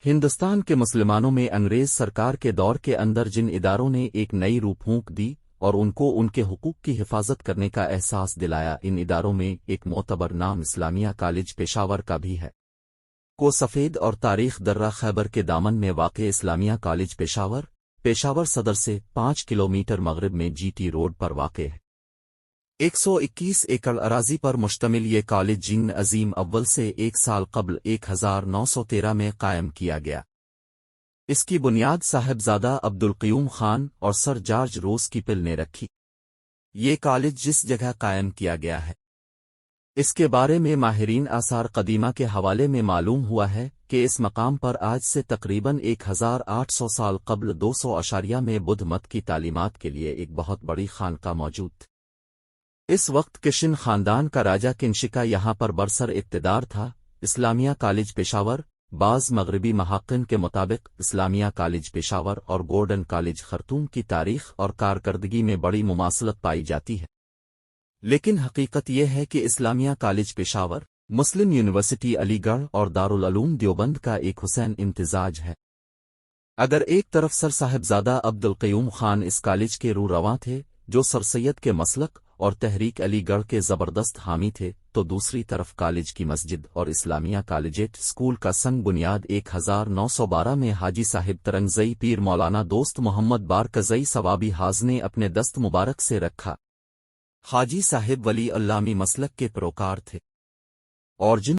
ہندوستان کے مسلمانوں میں انگریز سرکار کے دور کے اندر جن اداروں نے ایک نئی روح پھونک دی اور ان کو ان کے حقوق کی حفاظت کرنے کا احساس دلایا، ان اداروں میں ایک معتبر نام اسلامیہ کالج پشاور کا بھی ہے۔ کو سفید اور تاریخ درہ خیبر کے دامن میں واقع اسلامیہ کالج پشاور صدر سے 5 کلومیٹر مغرب میں جی ٹی روڈ پر واقع ہے۔ 121 ایکڑ اراضی پر مشتمل یہ کالج جن عظیم اول سے 1 سال قبل 1913 میں قائم کیا گیا۔ اس کی بنیاد صاحبزادہ عبدالقیوم خان اور سر جارج روز کی پل نے رکھی۔ یہ کالج جس جگہ قائم کیا گیا ہے، اس کے بارے میں ماہرین آثار قدیمہ کے حوالے میں معلوم ہوا ہے کہ اس مقام پر آج سے تقریباً 1800 سال قبل 200 میں بدھ مت کی تعلیمات کے لیے ایک بہت بڑی خانقاہ موجود تھی۔ اس وقت کشن خاندان کا راجہ کنشکا یہاں پر برسر اقتدار تھا۔ اسلامیہ کالج پشاور بعض مغربی محققین کے مطابق اسلامیہ کالج پشاور اور گورڈن کالج خرطوم کی تاریخ اور کارکردگی میں بڑی مماثلت پائی جاتی ہے، لیکن حقیقت یہ ہے کہ اسلامیہ کالج پشاور مسلم یونیورسٹی علی گڑھ اور دارالعلوم دیوبند کا ایک حسین امتزاج ہے۔ اگر ایک طرف سر صاحبزادہ عبدالقیوم خان اس کالج کے رو رواں تھے، جو سر سید کے مسلک اور تحریک علی گڑھ کے زبردست حامی تھے، تو دوسری طرف کالج کی مسجد اور اسلامیہ کالجیٹ اسکول کا سنگ بنیاد 1912 میں حاجی صاحب ترنگزئی پیر مولانا دوست محمد بارکزئی ثوابی حاض نے اپنے دست مبارک سے رکھا۔ حاجی صاحب ولی علامی مسلک کے پیروکار تھے اور جن